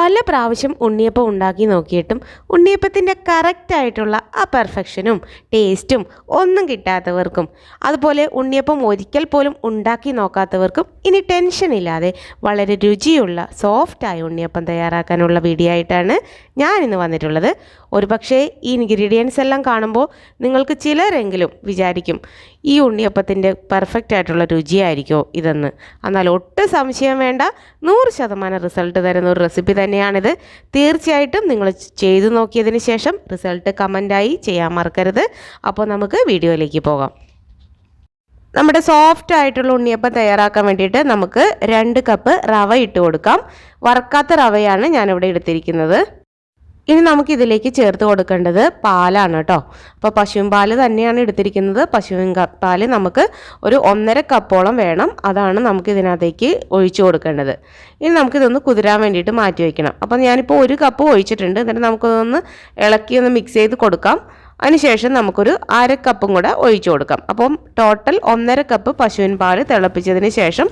പല പ്രാവശ്യം ഉണ്ണിയപ്പം ഉണ്ടാക്കി നോക്കിയിട്ടും ഉണ്ണിയപ്പത്തിൻ്റെ കറക്റ്റായിട്ടുള്ള ആ പെർഫെക്ഷനും ടേസ്റ്റും ഒന്നും കിട്ടാത്തവർക്കും അതുപോലെ ഉണ്ണിയപ്പം ഒരിക്കൽ പോലും ഉണ്ടാക്കി നോക്കാത്തവർക്കും ഇനി ടെൻഷൻ ഇല്ലാതെ വളരെ രുചിയുള്ള സോഫ്റ്റായ ഉണ്ണിയപ്പം തയ്യാറാക്കാനുള്ള വീഡിയോ ആയിട്ടാണ് ഞാനിന്ന് വന്നിട്ടുള്ളത്. ഒരുപക്ഷേ ഈ ഇൻഗ്രീഡിയൻസ് എല്ലാം കാണുമ്പോൾ നിങ്ങൾക്ക് ചിലരെങ്കിലും വിചാരിക്കും ഈ ഉണ്ണിയപ്പത്തിൻ്റെ പെർഫെക്റ്റ് ആയിട്ടുള്ള രുചിയായിരിക്കുമോ ഇതെന്ന്. എന്നാൽ ഒട്ടും സംശയം വേണ്ട, 100% റിസൾട്ട് തരുന്ന ഒരു റെസിപ്പി തന്നെയാണിത്. തീർച്ചയായിട്ടും നിങ്ങൾ ചെയ്തു നോക്കിയതിന് ശേഷം റിസൾട്ട് കമൻറ്റായി ചെയ്യാൻ മറക്കരുത്. അപ്പോൾ നമുക്ക് വീഡിയോയിലേക്ക് പോകാം. നമ്മുടെ സോഫ്റ്റ് ആയിട്ടുള്ള ഉണ്ണിയപ്പം തയ്യാറാക്കാൻ വേണ്ടിയിട്ട് നമുക്ക് 2 കപ്പ് റവ ഇട്ട് കൊടുക്കാം. വറുക്കാത്ത റവയാണ് ഞാനിവിടെ എടുത്തിരിക്കുന്നത്. ഇനി നമുക്ക് ഇതിലേക്ക് ചേർത്ത് കൊടുക്കേണ്ടത് പാലാണ് കേട്ടോ. അപ്പോൾ പശുവിൻ പാൽ തന്നെയാണ് എടുത്തിരിക്കുന്നത്. പശുവിൻ പാൽ നമുക്ക് ഒരു 1.5 കപ്പോളം വേണം. അതാണ് നമുക്ക് ഇതിനകത്തേക്ക് ഒഴിച്ചു കൊടുക്കേണ്ടത്. ഇനി നമുക്കിതൊന്ന് കുതിരാൻ വേണ്ടിയിട്ട് മാറ്റി വയ്ക്കണം. അപ്പം ഞാനിപ്പോൾ 1 കപ്പ് ഒഴിച്ചിട്ടുണ്ട്. എന്നിട്ട് നമുക്കതൊന്ന് ഇളക്കി ഒന്ന് മിക്സ് ചെയ്ത് കൊടുക്കാം. അതിനുശേഷം നമുക്കൊരു 1/2 കപ്പും കൂടെ ഒഴിച്ചു കൊടുക്കാം. അപ്പം ടോട്ടൽ 1.5 കപ്പ് പശുവിൻ പാൽ തിളപ്പിച്ചതിന് ശേഷം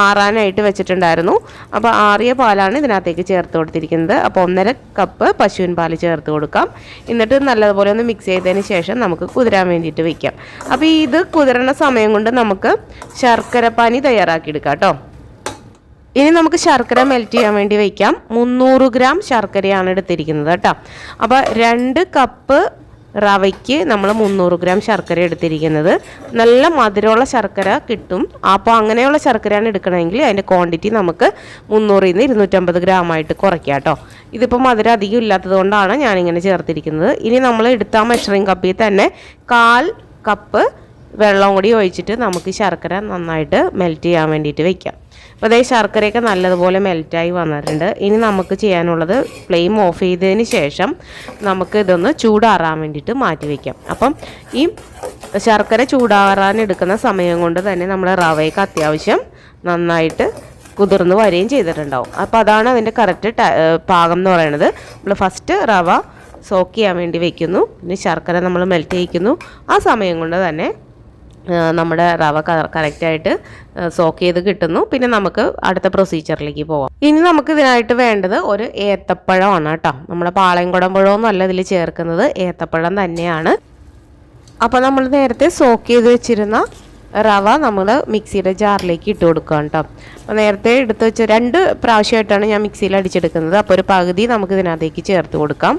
ആറാനായിട്ട് വെച്ചിട്ടുണ്ടായിരുന്നു. അപ്പോൾ ആറിയ പാലാണ് ഇതിനകത്തേക്ക് ചേർത്ത് കൊടുത്തിരിക്കുന്നത്. അപ്പോൾ 1.5 കപ്പ് പശുവിൻ പാൽ ചേർത്ത് കൊടുക്കാം. എന്നിട്ട് നല്ലതുപോലെ ഒന്ന് മിക്സ് ചെയ്തതിന് ശേഷം നമുക്ക് കുതിരാൻ വേണ്ടിയിട്ട് വയ്ക്കാം. അപ്പോൾ ഇത് കുതിരണ സമയം കൊണ്ട് നമുക്ക് ശർക്കരപ്പാനി തയ്യാറാക്കിയെടുക്കാം കേട്ടോ. ഇനി നമുക്ക് ശർക്കര മെൽറ്റ് ചെയ്യാൻ വേണ്ടി വയ്ക്കാം. 300 ഗ്രാം ശർക്കരയാണ് എടുത്തിരിക്കുന്നത് കേട്ടോ. അപ്പോൾ 2 കപ്പ് റവയ്ക്ക് നമ്മൾ 300 ഗ്രാം ശർക്കര എടുത്തിരിക്കുന്നത്. നല്ല മധുരമുള്ള ശർക്കര കിട്ടും. അപ്പോൾ അങ്ങനെയുള്ള ശർക്കരയാണ് എടുക്കണമെങ്കിൽ അതിൻ്റെ ക്വാണ്ടിറ്റി നമുക്ക് 300-ൽ നിന്ന് 250 ഗ്രാമായിട്ട് കുറയ്ക്കാം കേട്ടോ. ഇതിപ്പോൾ മധുരം അധികം ഇല്ലാത്തത് കൊണ്ടാണ് ഞാനിങ്ങനെ ചേർത്തിരിക്കുന്നത്. ഇനി നമ്മൾ എടുത്ത മെഷറിംഗ് കപ്പിൽ തന്നെ 1/4 കപ്പ് വെള്ളം കൂടി ഒഴിച്ചിട്ട് നമുക്ക് ശർക്കര നന്നായിട്ട് മെൽറ്റ് ചെയ്യാൻ വേണ്ടിയിട്ട് വയ്ക്കാം. അപ്പോൾ അതേ ശർക്കരയൊക്കെ നല്ലതുപോലെ മെൽറ്റായി വന്നിട്ടുണ്ട്. ഇനി നമുക്ക് ചെയ്യാനുള്ളത് ഫ്ലെയിം ഓഫ് ചെയ്തതിന് ശേഷം നമുക്ക് ഇതൊന്ന് ചൂടാറാൻ വേണ്ടിയിട്ട് മാറ്റി വയ്ക്കാം. അപ്പം ഈ ശർക്കര ചൂടാറാൻ എടുക്കുന്ന സമയം കൊണ്ട് തന്നെ നമ്മൾ റവയ്ക്ക് അത്യാവശ്യം നന്നായിട്ട് കുതിർന്ന് വരികയും ചെയ്തിട്ടുണ്ടാവും. അപ്പോൾ അതാണ് അതിൻ്റെ കറക്റ്റ് പാകം എന്ന് പറയുന്നത്. നമ്മൾ ഫസ്റ്റ് റവ സോക്ക് ചെയ്യാൻ വേണ്ടി വയ്ക്കുന്നു, പിന്നെ ശർക്കര നമ്മൾ മെൽറ്റ് ചെയ്യിക്കുന്നു. ആ സമയം കൊണ്ട് തന്നെ നമ്മുടെ റവ കറക്റ്റായിട്ട് സോക്ക് ചെയ്ത് കിട്ടുന്നു. പിന്നെ നമുക്ക് അടുത്ത പ്രൊസീജിയറിലേക്ക് പോവാം. ഇനി നമുക്ക് ഇതിനായിട്ട് വേണ്ടത് ഒരു ഏത്തപ്പഴമാണ് കേട്ടോ. നമ്മുടെ പാളയംകുടം പഴമൊന്നും അല്ല ഇതിൽ ചേർക്കുന്നത്, ഏത്തപ്പഴം തന്നെയാണ്. അപ്പോൾ നമ്മൾ നേരത്തെ സോക്ക് ചെയ്ത് വെച്ചിരുന്ന റവ നമ്മൾ മിക്സിയുടെ ജാറിലേക്ക് ഇട്ട് കൊടുക്കുക കേട്ടോ. അപ്പോൾ നേരത്തെ എടുത്ത് വെച്ച് 2 പ്രാവശ്യമായിട്ടാണ് ഞാൻ മിക്സിയിൽ അടിച്ചെടുക്കുന്നത്. അപ്പോൾ ഒരു പകുതി നമുക്ക് ഇതിനകത്തേക്ക് ചേർത്ത് കൊടുക്കാം.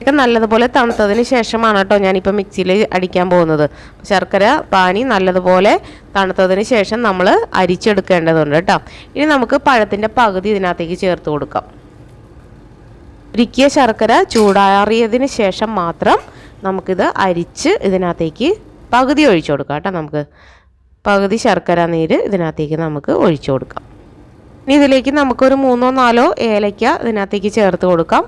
ഇത് നല്ലതുപോലെ തണുത്തതിന് ശേഷമാണ് കേട്ടോ ഞാനിപ്പോൾ മിക്സിയിൽ അടിക്കാൻ പോകുന്നത്. ശർക്കര പാനി നല്ലതുപോലെ തണുത്തതിന് ശേഷം നമ്മൾ അരിച്ചെടുക്കേണ്ടതുണ്ട് കേട്ടോ. ഇനി നമുക്ക് പഴത്തിൻ്റെ പകുതി ഇതിനകത്തേക്ക് ചേർത്ത് കൊടുക്കാം. ഉരുക്കിയ ശർക്കര ചൂടാറിയതിന് ശേഷം മാത്രം നമുക്കിത് അരിച്ച് ഇതിനകത്തേക്ക് പകുതി ഒഴിച്ചു കൊടുക്കാം കേട്ടോ. നമുക്ക് പകുതി ശർക്കര നീര് ഇതിനകത്തേക്ക് നമുക്ക് ഒഴിച്ചു കൊടുക്കാം. ഇനി ഇതിലേക്ക് നമുക്കൊരു 3-4 ഏലയ്ക്ക ഇതിനകത്തേക്ക് ചേർത്ത് കൊടുക്കാം.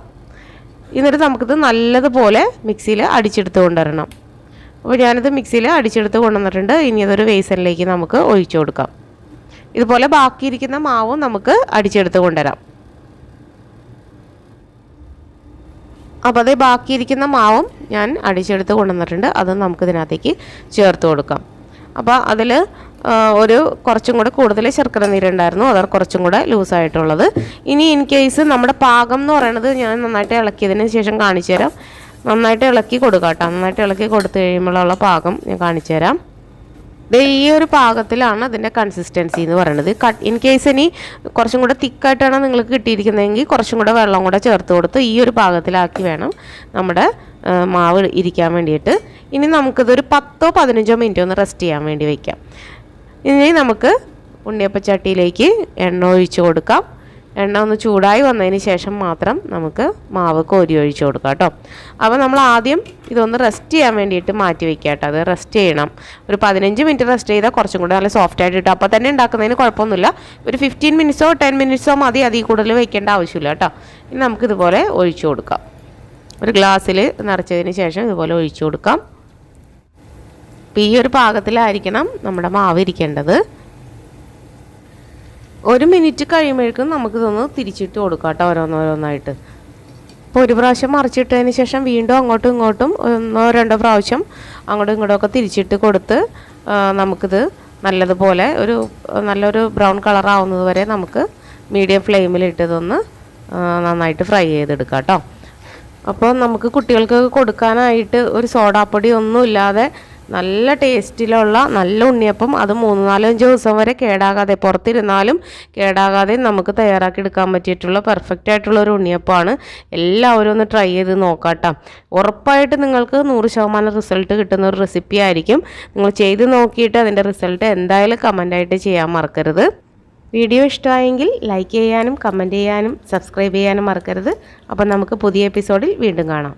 എന്നിട്ട് നമുക്കിത് നല്ലതുപോലെ മിക്സിയിൽ അടിച്ചെടുത്ത് കൊണ്ടുവരണം. അപ്പോൾ ഞാനിത് മിക്സിയിൽ അടിച്ചെടുത്ത് കൊണ്ടുവന്നിട്ടുണ്ട്. ഇനി അതൊരു ബേസനിലേക്ക് നമുക്ക് ഒഴിച്ചു കൊടുക്കാം. ഇതുപോലെ ബാക്കിയിരിക്കുന്ന മാവും നമുക്ക് അടിച്ചെടുത്ത് കൊണ്ടുവരാം. അപ്പോൾ അതേ ബാക്കിയിരിക്കുന്ന മാവും ഞാൻ അടിച്ചെടുത്ത് കൊണ്ടുവന്നിട്ടുണ്ട്. അത് നമുക്കിതിനകത്തേക്ക് ചേർത്ത് കൊടുക്കാം. അപ്പോൾ അതിൽ കുറച്ചും കൂടെ കൂടുതൽ ശർക്കര നീരുണ്ടായിരുന്നു, അത് കുറച്ചും കൂടെ ലൂസായിട്ടുള്ളത്. ഇനി ഇൻ കേസ് നമ്മുടെ പാകം എന്ന് പറയുന്നത് ഞാൻ നന്നായിട്ട് ഇളക്കിയതിന് ശേഷം കാണിച്ചു തരാം. നന്നായിട്ട് ഇളക്കി കൊടുക്കാം കേട്ടോ. നന്നായിട്ട് ഇളക്കി കൊടുത്തു കഴിയുമ്പോഴുള്ള പാകം ഞാൻ കാണിച്ചു തരാം. ഈ ഒരു പാകത്തിലാണ് അതിൻ്റെ കൺസിസ്റ്റൻസി എന്ന് പറയുന്നത്. ഇൻ കേസ് ഇനി കുറച്ചും കൂടെ തിക്കായിട്ടാണ് നിങ്ങൾക്ക് കിട്ടിയിരിക്കുന്നതെങ്കിൽ കുറച്ചും കൂടെ വെള്ളം കൂടെ ചേർത്ത് കൊടുത്ത് ഈ ഒരു പാകത്തിലാക്കി വേണം നമ്മുടെ മാവ് ഇരിക്കാൻ വേണ്ടിയിട്ട്. ഇനി നമുക്കിതൊരു 10-15 മിനിറ്റ് ഒന്ന് റെസ്റ്റ് ചെയ്യാൻ വേണ്ടി വയ്ക്കാം. ഇനി നമുക്ക് ഉണ്ണിയപ്പച്ചട്ടിയിലേക്ക് എണ്ണ ഒഴിച്ച് കൊടുക്കാം. എണ്ണ ഒന്ന് ചൂടായി വന്നതിന് ശേഷം മാത്രം നമുക്ക് മാവ് കോരി ഒഴിച്ച് കൊടുക്കാം കേട്ടോ. അപ്പോൾ നമ്മൾ ആദ്യം ഇതൊന്ന് റെസ്റ്റ് ചെയ്യാൻ വേണ്ടിയിട്ട് മാറ്റി വയ്ക്കാം കേട്ടോ. അത് റെസ്റ്റ് ചെയ്യണം. ഒരു 15 മിനിറ്റ് റെസ്റ്റ് ചെയ്താൽ കുറച്ചും കൂടെ നല്ല സോഫ്റ്റ് ആയിട്ട് കിട്ടും. അപ്പോൾ തന്നെ ഉണ്ടാക്കുന്നതിന് കുഴപ്പമൊന്നുമില്ല. ഒരു 15 മിനിറ്റ്സോ 10 മിനിറ്റ്സോ മതി, അതിൽ കൂടുതൽ വയ്ക്കേണ്ട ആവശ്യമില്ല കേട്ടോ. ഇനി നമുക്കിതുപോലെ ഒഴിച്ചു കൊടുക്കാം. ഒരു ഗ്ലാസ്സിൽ നിറച്ചതിന് ശേഷം ഇതുപോലെ ഒഴിച്ചു കൊടുക്കാം. അപ്പോൾ ഈ ഒരു പാകത്തിലായിരിക്കണം നമ്മുടെ മാവ് ഇരിക്കേണ്ടത്. 1 മിനിറ്റ് കഴിയുമ്പോഴേക്കും നമുക്കിതൊന്ന് തിരിച്ചിട്ട് കൊടുക്കാം കേട്ടോ, ഓരോന്നോരോന്നായിട്ട്. അപ്പോൾ ഒരു പ്രാവശ്യം മറിച്ചിട്ടതിന് ശേഷം വീണ്ടും അങ്ങോട്ടും ഇങ്ങോട്ടും 1-2 പ്രാവശ്യം അങ്ങോട്ടും ഇങ്ങോട്ടുമൊക്കെ തിരിച്ചിട്ട് കൊടുത്ത് നമുക്കിത് നല്ലതുപോലെ നല്ലൊരു ബ്രൗൺ കളർ ആവുന്നത് വരെ നമുക്ക് മീഡിയം ഫ്ലെയിമിൽ ഇട്ടതൊന്ന് നന്നായിട്ട് ഫ്രൈ ചെയ്തെടുക്കാം കേട്ടോ. അപ്പോൾ നമുക്ക് കുട്ടികൾക്ക് കൊടുക്കാനായിട്ട് ഒരു സോഡാപ്പൊടി ഒന്നും ഇല്ലാതെ നല്ല ടേസ്റ്റിലുള്ള നല്ല ഉണ്ണിയപ്പം, അത് 3-4-5 ദിവസം വരെ കേടാകാതെ, പുറത്തിരുന്നാലും കേടാകാതെ നമുക്ക് തയ്യാറാക്കി എടുക്കാൻ പറ്റിയിട്ടുള്ള പെർഫെക്റ്റ് ആയിട്ടുള്ള ഒരു ഉണ്ണിയപ്പമാണ്. എല്ലാവരും ഒന്ന് ട്രൈ ചെയ്ത് നോക്കാട്ടോ. ഉറപ്പായിട്ട് നിങ്ങൾക്ക് 100% റിസൾട്ട് കിട്ടുന്ന ഒരു റെസിപ്പി ആയിരിക്കും. നിങ്ങൾ ചെയ്ത് നോക്കിയിട്ട് അതിൻ്റെ റിസൾട്ട് എന്തായാലും കമൻ്റായിട്ട് ചെയ്യാൻ മറക്കരുത്. വീഡിയോ ഇഷ്ടമായെങ്കിൽ ലൈക്ക് ചെയ്യാനും കമൻറ്റ് ചെയ്യാനും സബ്സ്ക്രൈബ് ചെയ്യാനും മറക്കരുത്. അപ്പം നമുക്ക് പുതിയ എപ്പിസോഡിൽ വീണ്ടും കാണാം.